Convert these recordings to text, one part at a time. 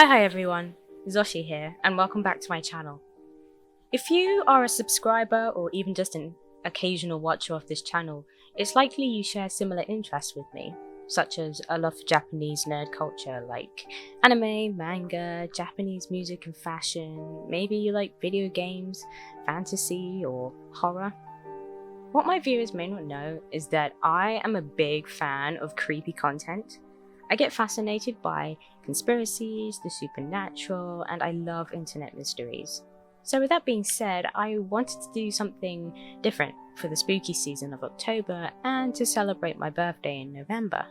Hi everyone, Zoshi here, and welcome back to my channel. If you are a subscriber or even just an occasional watcher of this channel, it's likely you share similar interests with me, such as a love for Japanese nerd culture like anime, manga, Japanese music and fashion, maybe you like video games, fantasy, or horror. What my viewers may not know is that I am a big fan of creepy content. I get fascinated by conspiracies, the supernatural, and I love internet mysteries. So with that being said, I wanted to do something different for the spooky season of October and to celebrate my birthday in November.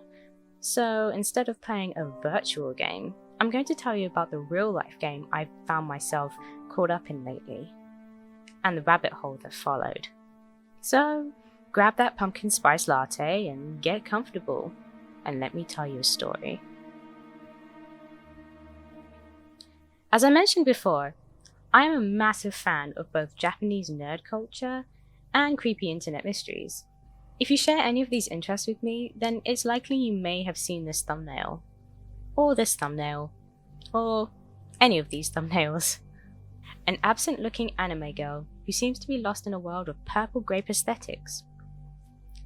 So instead of playing a virtual game, I'm going to tell you about the real life game I've found myself caught up in lately, and the rabbit hole that followed. So grab that pumpkin spice latte and get comfortable, and let me tell you a story. As I mentioned before, I am a massive fan of both Japanese nerd culture and creepy internet mysteries. If you share any of these interests with me, then it's likely you may have seen this thumbnail, or any of these thumbnails. An absent-looking anime girl who seems to be lost in a world of purple grape aesthetics.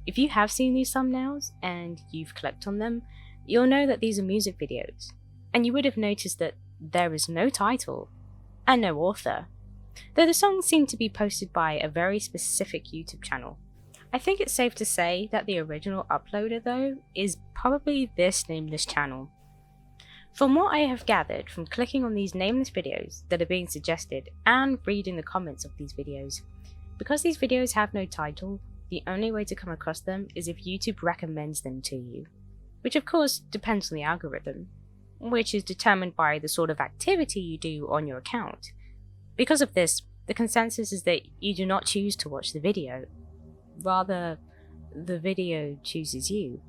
If you have seen these thumbnails and you've clicked on them, you'll know that these are music videos, and you would have noticed that there is no title and no author, though the songs seem to be posted by a very specific YouTube channel. I think it's safe to say that the original uploader though is probably this Nameless channel. From what I have gathered from clicking on these Nameless videos that are being suggested and reading the comments of these videos, because these videos have no title, the only way to come across them is if YouTube recommends them to you, which of course depends on the algorithm, which is determined by the sort of activity you do on your account. Because of this, the consensus is that you do not choose to watch the video, rather the video chooses you.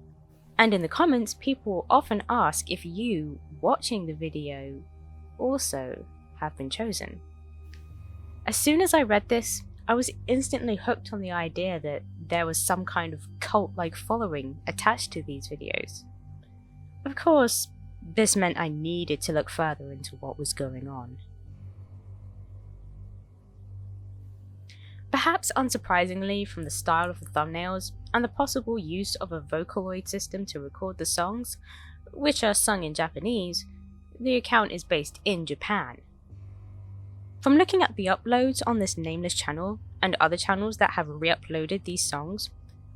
And in the comments, people often ask if you, watching the video, also have been chosen. As soon as I read this, I was instantly hooked on the idea that there was some kind of cult-like following attached to these videos. Of course, this meant I needed to look further into what was going on. Perhaps unsurprisingly from the style of the thumbnails and the possible use of a Vocaloid system to record the songs, which are sung in Japanese, the account is based in Japan. From looking at the uploads on this Nameless channel and other channels that have re-uploaded these songs,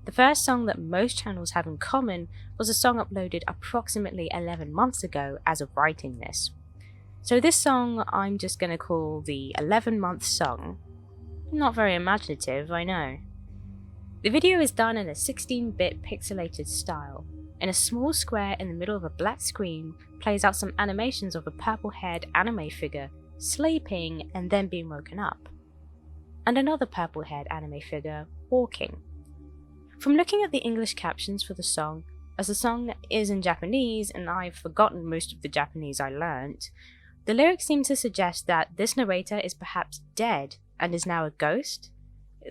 the first song that most channels have in common was a song uploaded approximately 11 months ago as of writing this. So this song I'm just going to call the 11-month song. Not very imaginative, I know. The video is done in a 16-bit pixelated style. In a small square in the middle of a black screen plays out some animations of a purple-haired anime figure sleeping and then being woken up, and another purple-haired anime figure walking. From looking at the English captions for the song, as the song is in Japanese and I've forgotten most of the Japanese I learnt, the lyrics seem to suggest that this narrator is perhaps dead and is now a ghost.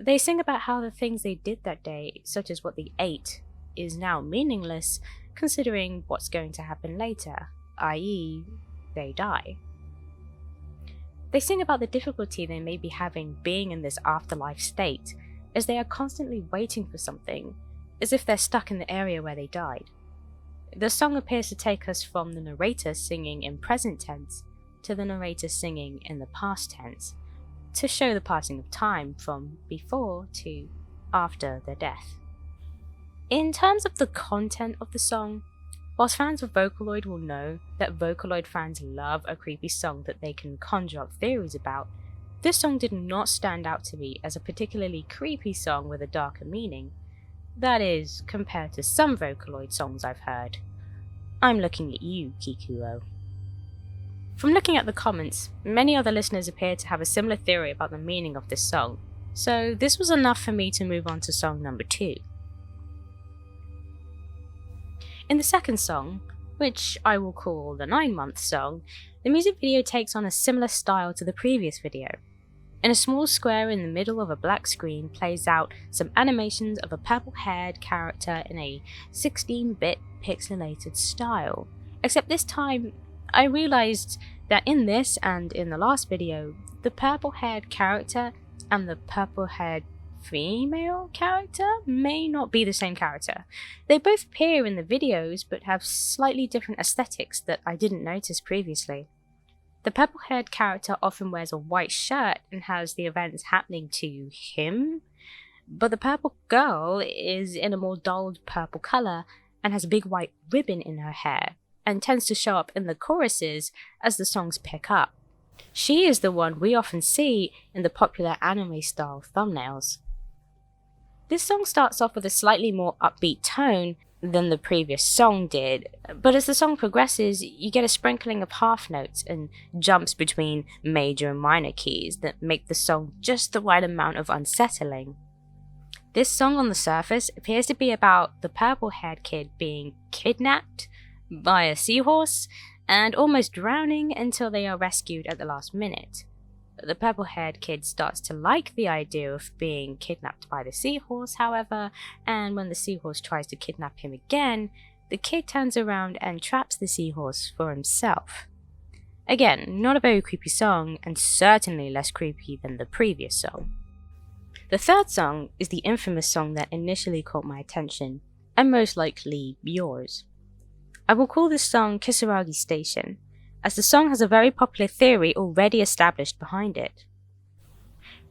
They sing about how the things they did that day, such as what they ate, is now meaningless considering what's going to happen later, i.e. they die. They sing about the difficulty they may be having being in this afterlife state, as they are constantly waiting for something, as if they're stuck in the area where they died. The song appears to take us from the narrator singing in present tense to the narrator singing in the past tense, to show the passing of time from before to after their death. In terms of the content of the song, whilst fans of Vocaloid will know that Vocaloid fans love a creepy song that they can conjure up theories about, this song did not stand out to me as a particularly creepy song with a darker meaning. That is, compared to some Vocaloid songs I've heard. I'm looking at you, Kikuo. From looking at the comments, many other listeners appear to have a similar theory about the meaning of this song, so this was enough for me to move on to song number 2. In the second song, which I will call the 9-month song, the music video takes on a similar style to the previous video. In a small square in the middle of a black screen plays out some animations of a purple-haired character in a 16-bit pixelated style, except this time I realized that in this and in the last video, the purple-haired character and the purple-haired female character may not be the same character. They both appear in the videos but have slightly different aesthetics that I didn't notice previously. The purple-haired character often wears a white shirt and has the events happening to him, but the purple girl is in a more dulled purple colour and has a big white ribbon in her hair, and tends to show up in the choruses as the songs pick up. She is the one we often see in the popular anime-style thumbnails. This song starts off with a slightly more upbeat tone than the previous song did, but as the song progresses, you get a sprinkling of half notes and jumps between major and minor keys that make the song just the right amount of unsettling. This song on the surface appears to be about the purple-haired kid being kidnapped by a seahorse and almost drowning until they are rescued at the last minute. The purple-haired kid starts to like the idea of being kidnapped by the seahorse, however, and when the seahorse tries to kidnap him again, the kid turns around and traps the seahorse for himself. Again, not a very creepy song, and certainly less creepy than the previous song. The third song is the infamous song that initially caught my attention, and most likely yours. I will call this song Kisaragi Station, as the song has a very popular theory already established behind it.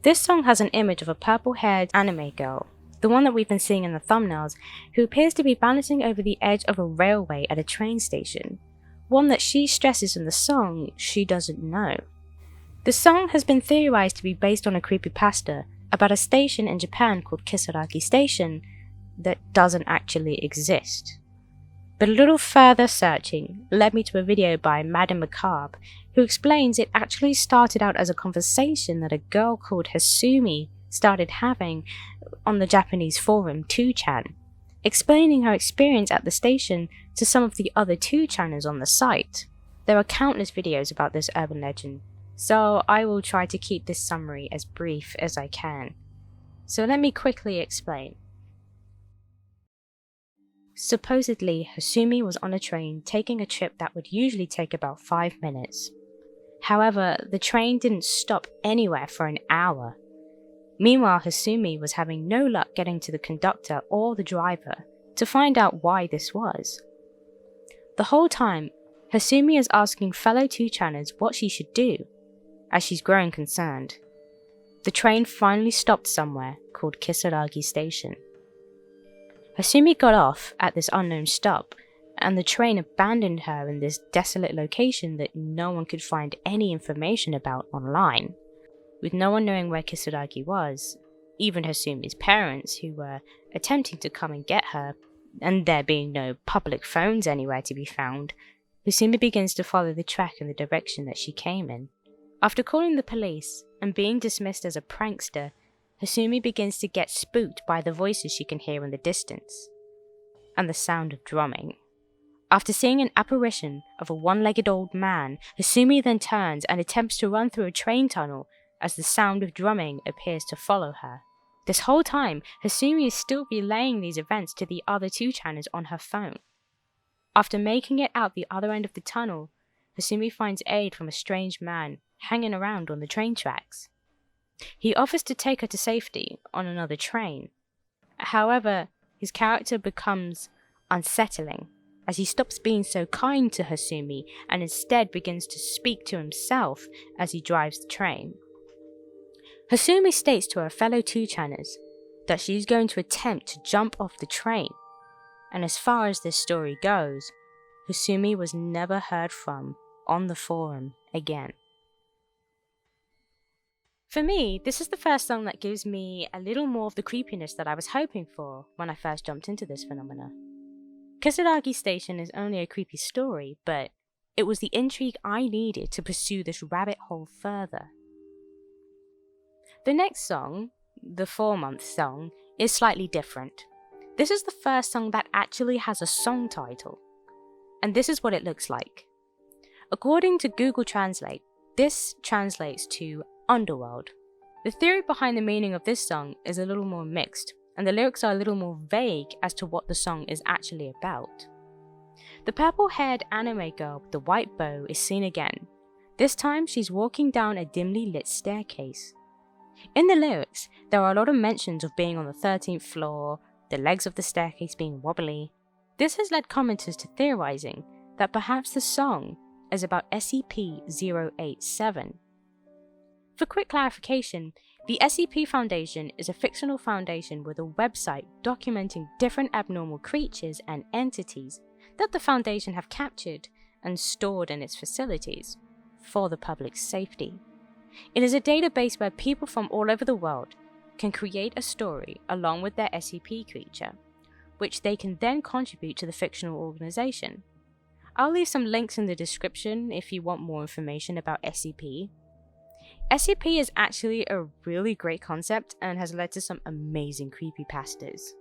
This song has an image of a purple-haired anime girl, the one that we've been seeing in the thumbnails, who appears to be balancing over the edge of a railway at a train station, one that she stresses in the song she doesn't know. The song has been theorized to be based on a creepypasta about a station in Japan called Kisaragi Station that doesn't actually exist. But a little further searching led me to a video by Madame Macabre, who explains it actually started out as a conversation that a girl called Hasumi started having on the Japanese forum 2chan, explaining her experience at the station to some of the other 2chaners on the site. There are countless videos about this urban legend, so I will try to keep this summary as brief as I can. So let me quickly explain. Supposedly, Hasumi was on a train taking a trip that would usually take about 5 minutes. However, the train didn't stop anywhere for an hour. Meanwhile, Hasumi was having no luck getting to the conductor or the driver to find out why this was. The whole time, Hasumi is asking fellow 2chaners what she should do, as she's growing concerned. The train finally stopped somewhere called Kisaragi Station. Hasumi got off at this unknown stop, and the train abandoned her in this desolate location that no one could find any information about online. With no one knowing where Kisaragi was, even Hasumi's parents, who were attempting to come and get her, and there being no public phones anywhere to be found, Hasumi begins to follow the track in the direction that she came in. After calling the police and being dismissed as a prankster, Hasumi begins to get spooked by the voices she can hear in the distance, and the sound of drumming. After seeing an apparition of a one-legged old man, Hasumi then turns and attempts to run through a train tunnel as the sound of drumming appears to follow her. This whole time, Hasumi is still relaying these events to the other 2chaners on her phone. After making it out the other end of the tunnel, Hasumi finds aid from a strange man hanging around on the train tracks. He offers to take her to safety on another train. However, his character becomes unsettling as he stops being so kind to Hasumi and instead begins to speak to himself as he drives the train. Hasumi states to her fellow 2chaners that she's going to attempt to jump off the train, and as far as this story goes, Hasumi was never heard from on the forum again. For me, this is the first song that gives me a little more of the creepiness that I was hoping for when I first jumped into this phenomena. Kisaragi Station is only a creepy story, but it was the intrigue I needed to pursue this rabbit hole further. The next song, the 4-month song, is slightly different. This is the first song that actually has a song title, and this is what it looks like. According to Google Translate, this translates to Underworld. The theory behind the meaning of this song is a little more mixed, and the lyrics are a little more vague as to what the song is actually about. The purple-haired anime girl with the white bow is seen again. This time, she's walking down a dimly lit staircase. In the lyrics, there are a lot of mentions of being on the 13th floor, the legs of the staircase being wobbly. This has led commenters to theorizing that perhaps the song is about SCP-087. For quick clarification, the SCP Foundation is a fictional foundation with a website documenting different abnormal creatures and entities that the Foundation have captured and stored in its facilities for the public's safety. It is a database where people from all over the world can create a story along with their SCP creature, which they can then contribute to the fictional organization. I'll leave some links in the description if you want more information about SCP. SCP is actually a really great concept and has led to some amazing creepypastas.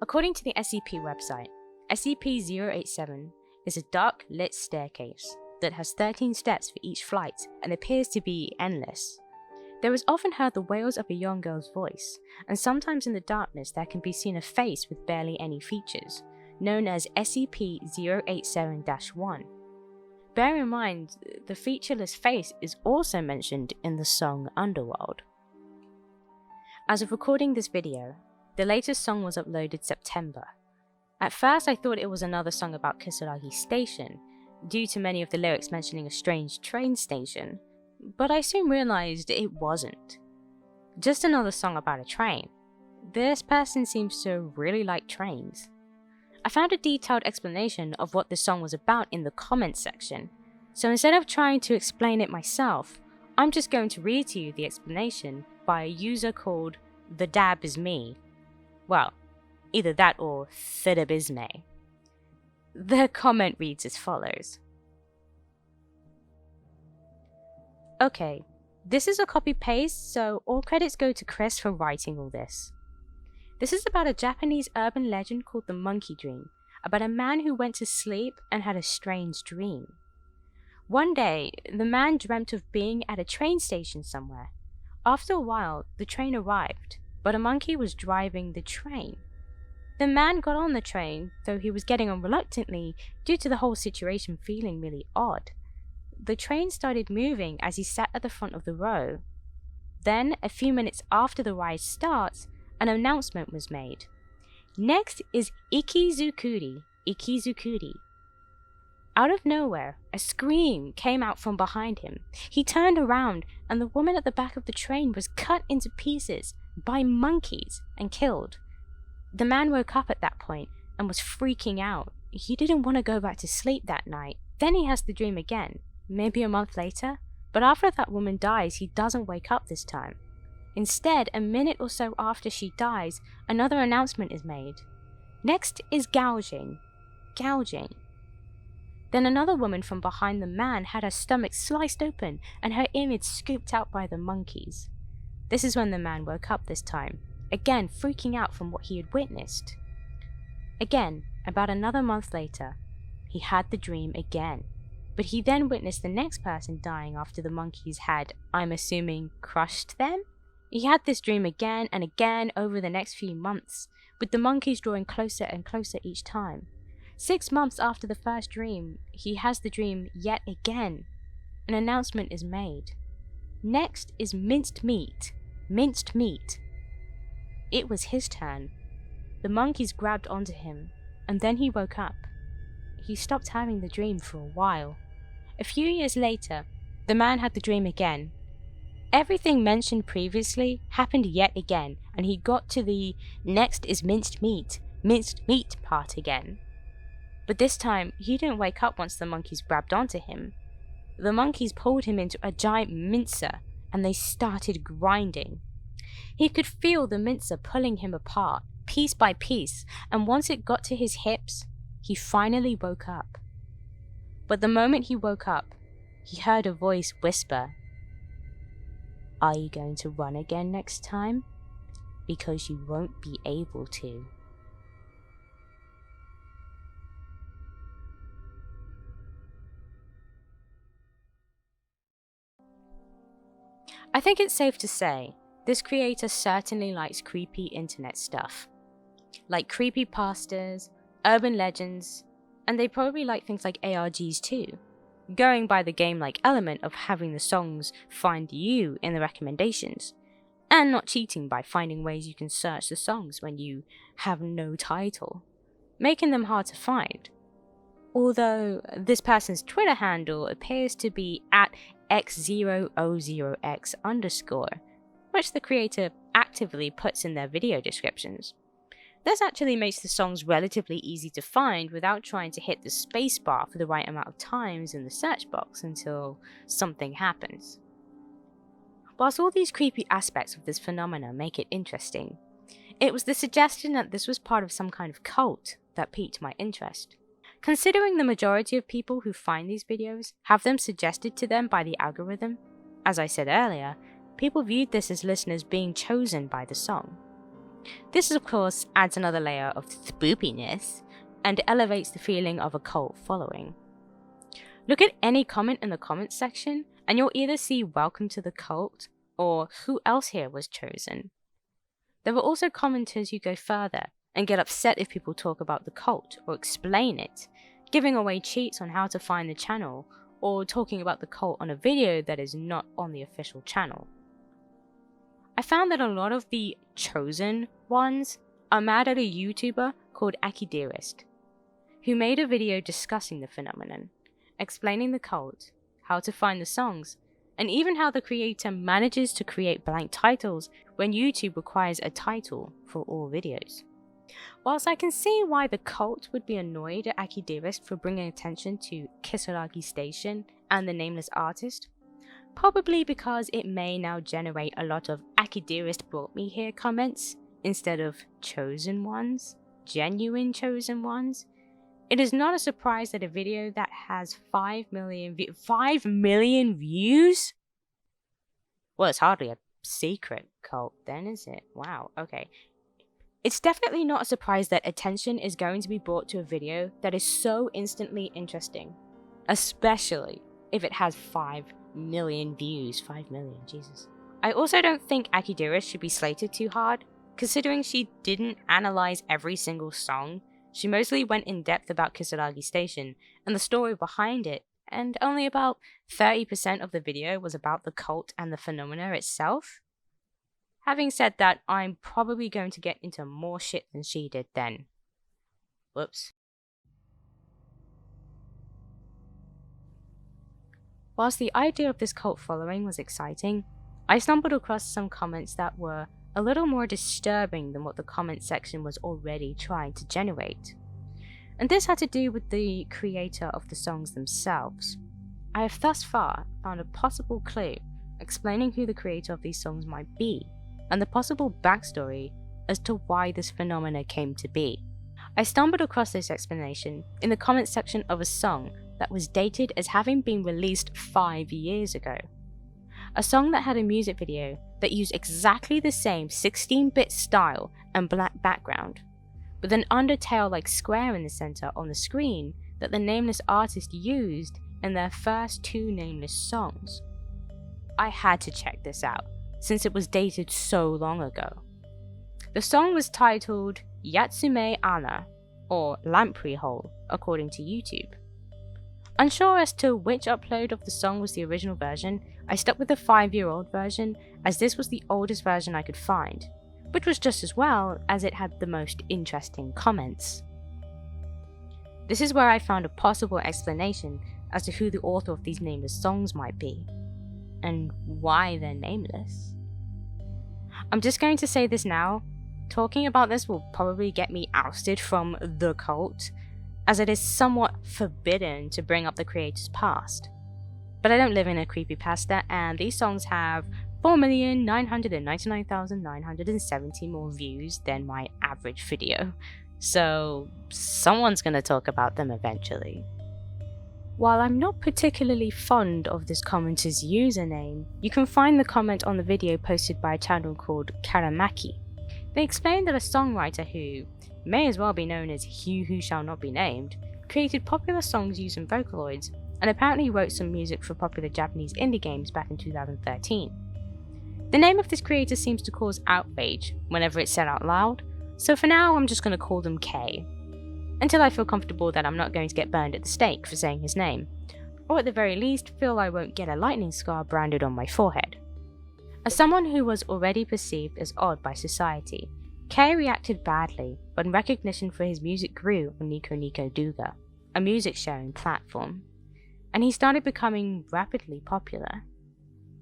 According to the SCP website, SCP-087 is a dark lit staircase that has 13 steps for each flight and appears to be endless. There is often heard the wails of a young girl's voice, and sometimes in the darkness there can be seen a face with barely any features, known as SCP-087-1. Bear in mind, the featureless face is also mentioned in the song Underworld. As of recording this video, the latest song was uploaded September. At first I thought it was another song about Kisaragi Station, due to many of the lyrics mentioning a strange train station, but I soon realized it wasn't. Just another song about a train. This person seems to really like trains. I found a detailed explanation of what the song was about in the comments section, so instead of trying to explain it myself, I'm just going to read to you the explanation by a user called The Dab Is Me. Well, either that or Thidabisme. The comment reads as follows. Okay, this is a copy-paste, so all credits go to Chris for writing all this. This is about a Japanese urban legend called the Monkey Dream, about a man who went to sleep and had a strange dream. One day, the man dreamt of being at a train station somewhere. After a while, the train arrived, but a monkey was driving the train. The man got on the train, though he was getting on reluctantly due to the whole situation feeling really odd. The train started moving as he sat at the front of the row. Then, a few minutes after the ride starts, an announcement was made. Next is Ikizukuri, Ikizukuri. Out of nowhere, a scream came out from behind him. He turned around, and the woman at the back of the train was cut into pieces by monkeys and killed. The man woke up at that point and was freaking out. He didn't want to go back to sleep that night. Then he has the dream again, maybe a month later, but after that woman dies, he doesn't wake up this time. Instead, a minute or so after she dies, another announcement is made. Next is gouging. Gouging. Then another woman from behind the man had her stomach sliced open and her image scooped out by the monkeys. This is when the man woke up this time, again freaking out from what he had witnessed. Again, about another month later, he had the dream again, but he then witnessed the next person dying after the monkeys had, I'm assuming, crushed them? He had this dream again and again over the next few months, with the monkeys drawing closer and closer each time. 6 months after the first dream, he has the dream yet again. An announcement is made. Next is minced meat. Minced meat. It was his turn. The monkeys grabbed onto him, and then he woke up. He stopped having the dream for a while. A few years later, the man had the dream again. Everything mentioned previously happened yet again, and he got to the next is minced meat part again. But this time, he didn't wake up once the monkeys grabbed onto him. The monkeys pulled him into a giant mincer, and they started grinding. He could feel the mincer pulling him apart, piece by piece, and once it got to his hips, he finally woke up. But the moment he woke up, he heard a voice whisper, "Are you going to run again next time? Because you won't be able to." I think it's safe to say, this creator certainly likes creepy internet stuff. Like creepypastas, urban legends, And they probably like things like ARGs too, going by the game-like element of having the songs find you in the recommendations, and not cheating by finding ways you can search the songs when you have no title, making them hard to find. Although this person's Twitter handle appears to be at x000x_, which the creator actively puts in their video descriptions. This actually makes the songs relatively easy to find without trying to hit the spacebar for the right amount of times in the search box until something happens. Whilst all these creepy aspects of this phenomena make it interesting, it was the suggestion that this was part of some kind of cult that piqued my interest. Considering the majority of people who find these videos have them suggested to them by the algorithm, as I said earlier, people viewed this as listeners being chosen by the song. This of course adds another layer of spoopiness and elevates the feeling of a cult following. Look at any comment in the comments section and you'll either see "Welcome to the cult" or "Who else here was chosen?" There are also commenters who go further and get upset if people talk about the cult or explain it, giving away cheats on how to find the channel or talking about the cult on a video that is not on the official channel. I found that a lot of the chosen ones are mad at a YouTuber called Akidearist, who made a video discussing the phenomenon, explaining the cult, how to find the songs, and even how the creator manages to create blank titles when YouTube requires a title for all videos. Whilst I can see why the cult would be annoyed at Akidearist for bringing attention to Kisaragi Station and the Nameless artist, probably because it may now generate a lot of Akidearist brought me here comments instead of chosen ones, genuine chosen ones, it is not a surprise that a video that has 5 million views? Well, it's hardly a secret cult then, is it? Wow, okay. It's definitely not a surprise that attention is going to be brought to a video that is so instantly interesting, especially if it has 5 million views. 5 million, Jesus. I also don't think Akidearist should be slated too hard, considering she didn't analyze every single song. She mostly went in depth about Kisaragi Station and the story behind it, and only about 30% of the video was about the cult and the phenomena itself. Having said that, I'm probably going to get into more shit than she did then. Whoops. Whilst the idea of this cult following was exciting, I stumbled across some comments that were a little more disturbing than what the comment section was already trying to generate. And this had to do with the creator of the songs themselves. I have thus far found a possible clue explaining who the creator of these songs might be, and the possible backstory as to why this phenomena came to be. I stumbled across this explanation in the comment section of a song that was dated as having been released 5 years ago. A song that had a music video that used exactly the same 16-bit style and black background, with an Undertale-like square in the center on the screen that the Nameless artist used in their first 2 Nameless songs. I had to check this out, since it was dated so long ago. The song was titled Yatsume Ana, or Lamprey Hole, according to YouTube. Unsure as to which upload of the song was the original version, I stuck with the 5-year-old version as this was the oldest version I could find, which was just as well as it had the most interesting comments. This is where I found a possible explanation as to who the author of these nameless songs might be, and why they're nameless. I'm just going to say this now, talking about this will probably get me ousted from the cult, as it is somewhat forbidden to bring up the creator's past. But I don't live in a creepypasta, and these songs have 4,999,970 more views than my average video, so someone's gonna talk about them eventually. While I'm not particularly fond of this commenter's username, you can find the comment on the video posted by a channel called Karamaki. They explain that a songwriter who may as well be known as He Who Shall Not Be Named created popular songs using Vocaloids and apparently wrote some music for popular Japanese indie games back in 2013. The name of this creator seems to cause outrage whenever it's said out loud, so for now I'm just going to call them K. until I feel comfortable that I'm not going to get burned at the stake for saying his name, or at the very least feel I won't get a lightning scar branded on my forehead. As someone who was already perceived as odd by society, Kay reacted badly when recognition for his music grew on Nico Nico Douga, a music sharing platform, and he started becoming rapidly popular.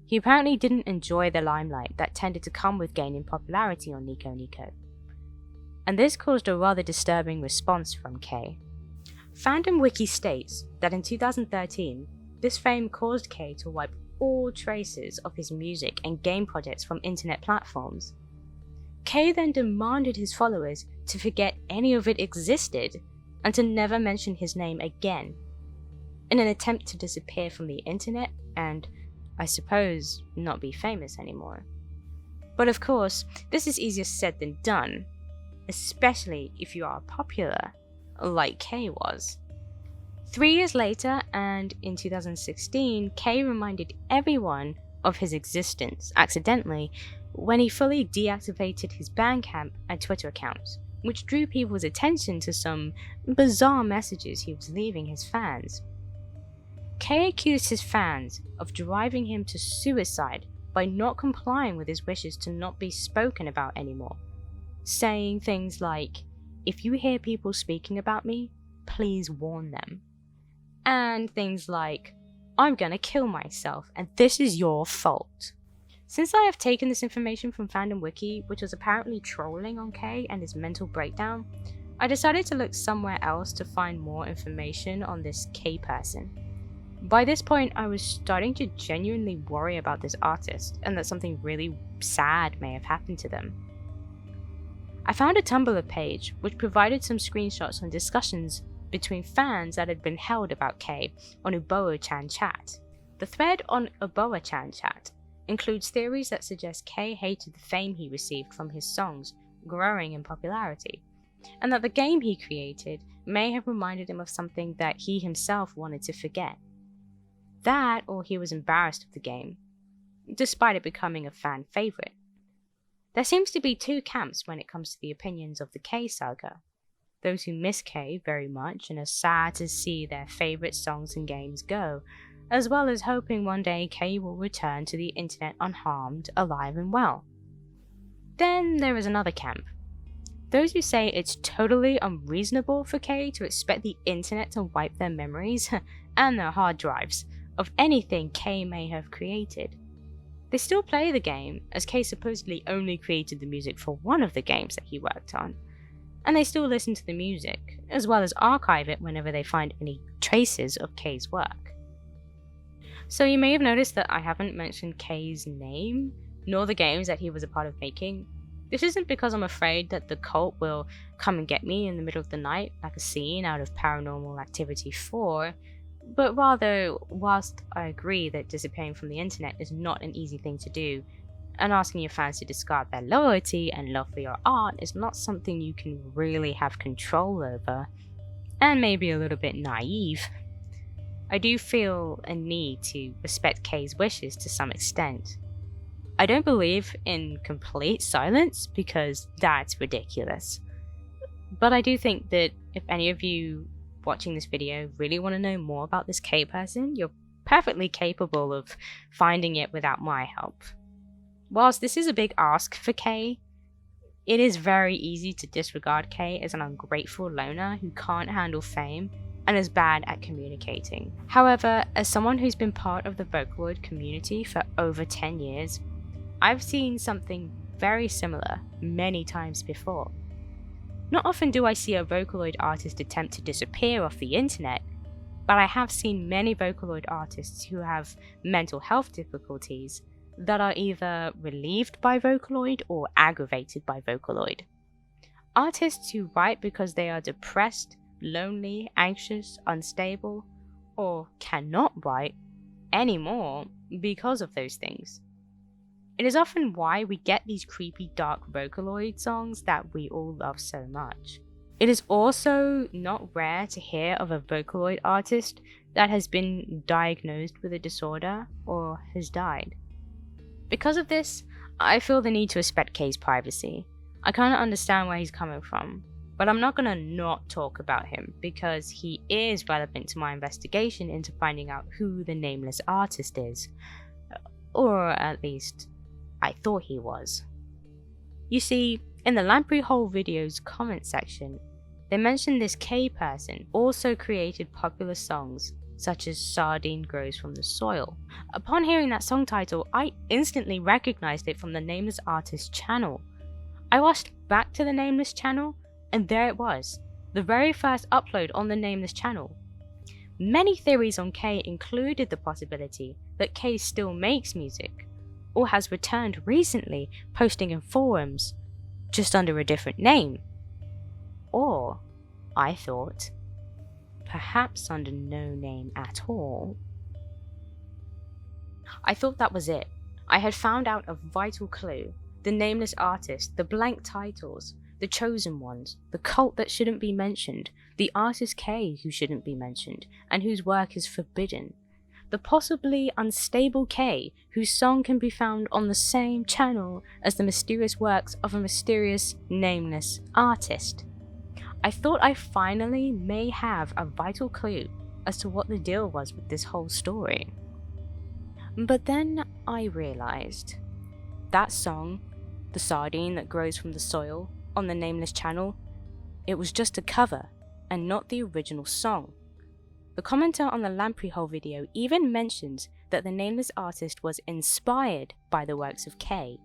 He apparently didn't enjoy the limelight that tended to come with gaining popularity on Nico Nico, and this caused a rather disturbing response from Kay. Fandom Wiki states that in 2013, this fame caused Kay to wipe all traces of his music and game projects from internet platforms. Kay then demanded his followers to forget any of it existed and to never mention his name again, in an attempt to disappear from the internet and, I suppose, not be famous anymore. But of course, this is easier said than done, especially if you are popular, like Kay was. 3 years later, and in 2016, Kay reminded everyone of his existence accidentally when he fully deactivated his Bandcamp and Twitter accounts, which drew people's attention to some bizarre messages he was leaving his fans. Kay accused his fans of driving him to suicide by not complying with his wishes to not be spoken about anymore, saying things like, "If you hear people speaking about me, please warn them," and things like, "I'm gonna kill myself and this is your fault." Since I have taken this information from Fandom Wiki, which was apparently trolling on Kay and his mental breakdown, I decided to look somewhere else to find more information on this Kay person. By this point, I was starting to genuinely worry about this artist and that something really sad may have happened to them. I found a Tumblr page which provided some screenshots on discussions between fans that had been held about Kay on Uboa-chan chat. The thread on Uboa-chan chat includes theories that suggest Kay hated the fame he received from his songs growing in popularity, and that the game he created may have reminded him of something that he himself wanted to forget. That, or he was embarrassed of the game, despite it becoming a fan favorite. There seems to be two camps when it comes to the opinions of the Kay saga. Those who miss Kay very much and are sad to see their favorite songs and games go, as well as hoping one day Kay will return to the internet unharmed, alive and well. Then there is another camp. Those who say it's totally unreasonable for Kay to expect the internet to wipe their memories and their hard drives of anything Kay may have created. They still play the game, as Kay supposedly only created the music for one of the games that he worked on, and they still listen to the music, as well as archive it whenever they find any traces of Kay's work. So you may have noticed that I haven't mentioned Kay's name, nor the games that he was a part of making. This isn't because I'm afraid that the cult will come and get me in the middle of the night, like a scene out of Paranormal Activity 4, but rather, whilst I agree that disappearing from the internet is not an easy thing to do, and asking your fans to discard their loyalty and love for your art is not something you can really have control over, and maybe a little bit naive, I do feel a need to respect Kay's wishes to some extent. I don't believe in complete silence because that's ridiculous. But I do think that if any of you watching this video really want to know more about this Kay person, you're perfectly capable of finding it without my help. Whilst this is a big ask for Kay, it is very easy to disregard Kay as an ungrateful loner who can't handle fame and is bad at communicating. However, as someone who's been part of the Vocaloid community for over 10 years, I've seen something very similar many times before. Not often do I see a Vocaloid artist attempt to disappear off the internet, but I have seen many Vocaloid artists who have mental health difficulties that are either relieved by Vocaloid or aggravated by Vocaloid. Artists who write because they are depressed, lonely, anxious, unstable, or cannot write anymore because of those things. It is often why we get these creepy dark Vocaloid songs that we all love so much. It is also not rare to hear of a Vocaloid artist that has been diagnosed with a disorder or has died. Because of this, I feel the need to respect Kay's privacy. I kind of understand where he's coming from. But I'm not gonna not talk about him because he is relevant to my investigation into finding out who the nameless artist is. Or at least, I thought he was. You see, in the Lamprey Hole video's comment section, they mentioned this K person also created popular songs such as Sardine Grows from the Soil. Upon hearing that song title, I instantly recognized it from the Nameless Artist channel. I watched back to the Nameless channel, and there it was, the very first upload on the Nameless channel. Many theories on K included the possibility that K still makes music, or has returned recently, posting in forums, just under a different name. Or, I thought, perhaps under no name at all. I thought that was it. I had found out a vital clue. The nameless artist, the blank titles, the chosen ones, the cult that shouldn't be mentioned, the artist K who shouldn't be mentioned, and whose work is forbidden. The possibly unstable K whose song can be found on the same channel as the mysterious works of a mysterious, nameless artist. I thought I finally may have a vital clue as to what the deal was with this whole story. But then I realized that song, The Sardine That Grows from the Soil, on the Nameless channel, it was just a cover and not the original song. The commenter on the Lamprey Hole video even mentions that the nameless artist was inspired by the works of K.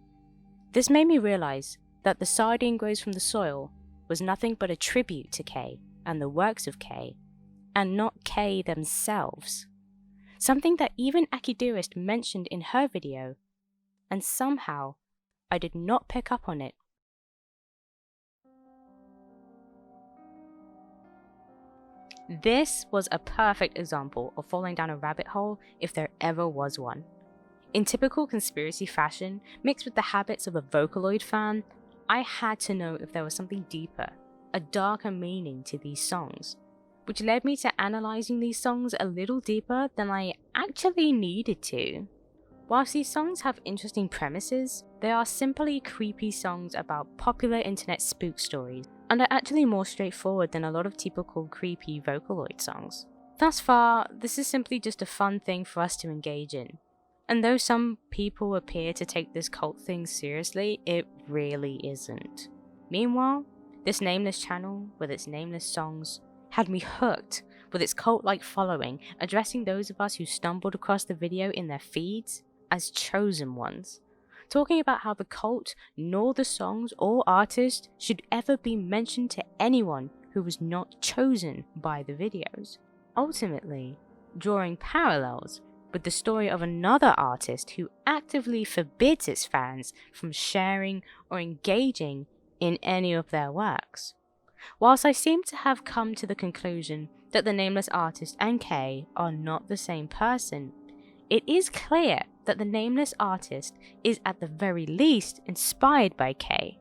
This made me realize that The Sardine Grows from the Soil was nothing but a tribute to K and the works of K, and not K themselves. Something that even Akidearist mentioned in her video, and somehow I did not pick up on it. This was a perfect example of falling down a rabbit hole if there ever was one. In typical conspiracy fashion, mixed with the habits of a Vocaloid fan, I had to know if there was something deeper, a darker meaning to these songs, which led me to analysing these songs a little deeper than I actually needed to. Whilst these songs have interesting premises, they are simply creepy songs about popular internet spook stories, and are actually more straightforward than a lot of typical creepy Vocaloid songs. Thus far, this is simply just a fun thing for us to engage in. And though some people appear to take this cult thing seriously, it really isn't. Meanwhile, this Nameless channel, with its nameless songs, had me hooked, with its cult-like following, addressing those of us who stumbled across the video in their feeds as chosen ones, talking about how the cult, nor the songs or artist, should ever be mentioned to anyone who was not chosen by the videos. Ultimately, drawing parallels with the story of another artist who actively forbids its fans from sharing or engaging in any of their works. Whilst I seem to have come to the conclusion that the nameless artist and K are not the same person, it is clear that the nameless artist is at the very least inspired by K.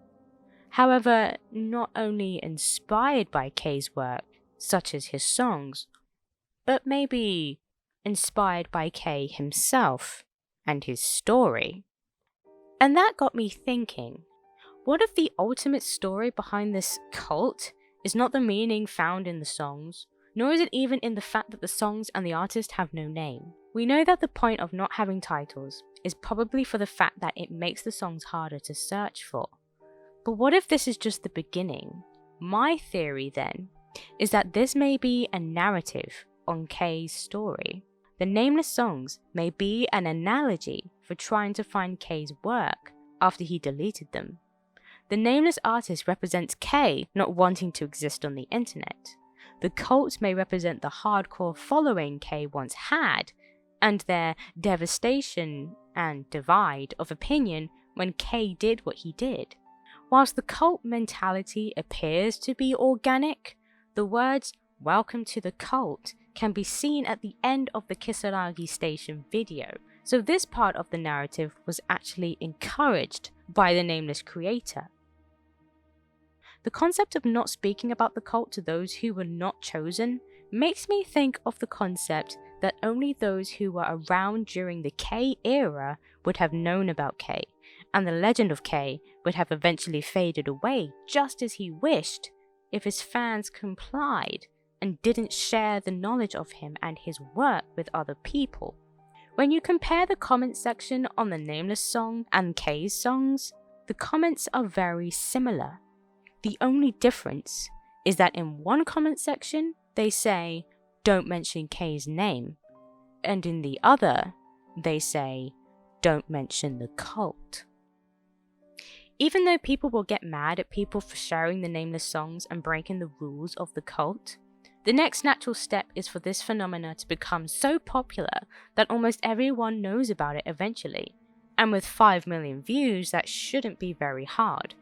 However, not only inspired by K's work, such as his songs, but maybe inspired by K himself and his story. And that got me thinking, what if the ultimate story behind this cult is not the meaning found in the songs, nor is it even in the fact that the songs and the artist have no name? We know that the point of not having titles is probably for the fact that it makes the songs harder to search for. But what if this is just the beginning? My theory then is that this may be a narrative on K's story. The nameless songs may be an analogy for trying to find K's work after he deleted them. The nameless artist represents K not wanting to exist on the internet. The cult may represent the hardcore following K once had, and their devastation and divide of opinion when K did what he did. Whilst the cult mentality appears to be organic, the words "Welcome to the cult" can be seen at the end of the Kisaragi station video, so this part of the narrative was actually encouraged by the nameless creator. The concept of not speaking about the cult to those who were not chosen makes me think of the concept that only those who were around during the K era would have known about K, and the legend of K would have eventually faded away just as he wished, if his fans complied and didn't share the knowledge of him and his work with other people. When you compare the comment section on the Nameless song and K's songs, the comments are very similar. The only difference is that in one comment section, they say, "Don't mention K's name," and in the other, they say, "Don't mention the cult." Even though people will get mad at people for sharing the Nameless songs and breaking the rules of the cult, the next natural step is for this phenomena to become so popular that almost everyone knows about it eventually, and with 5 million views, that shouldn't be very hard.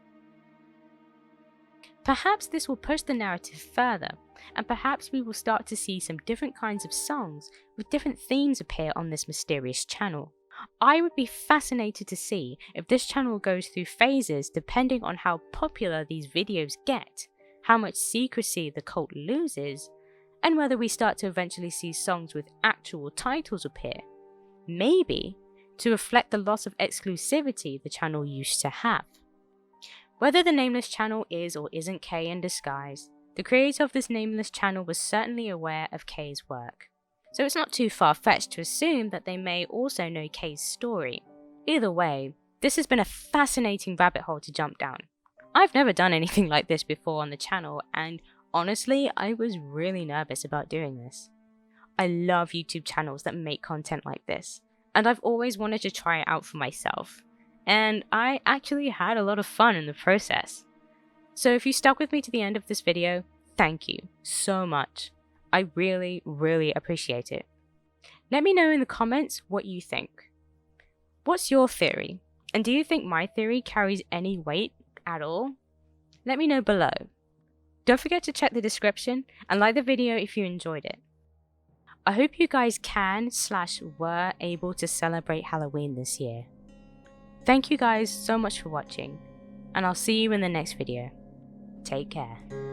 Perhaps this will push the narrative further, and perhaps we will start to see some different kinds of songs with different themes appear on this mysterious channel. I would be fascinated to see if this channel goes through phases depending on how popular these videos get, how much secrecy the cult loses, and whether we start to eventually see songs with actual titles appear. Maybe to reflect the loss of exclusivity the channel used to have. Whether the Nameless channel is or isn't K in disguise, the creator of this Nameless channel was certainly aware of K's work. So it's not too far-fetched to assume that they may also know K's story. Either way, this has been a fascinating rabbit hole to jump down. I've never done anything like this before on the channel, and honestly, I was really nervous about doing this. I love YouTube channels that make content like this, and I've always wanted to try it out for myself, and I actually had a lot of fun in the process. So if you stuck with me to the end of this video, thank you so much. I really, really appreciate it. Let me know in the comments what you think. What's your theory? And do you think my theory carries any weight at all? Let me know below. Don't forget to check the description and like the video if you enjoyed it. I hope you guys can/were able to celebrate Halloween this year. Thank you guys so much for watching, and I'll see you in the next video. Take care.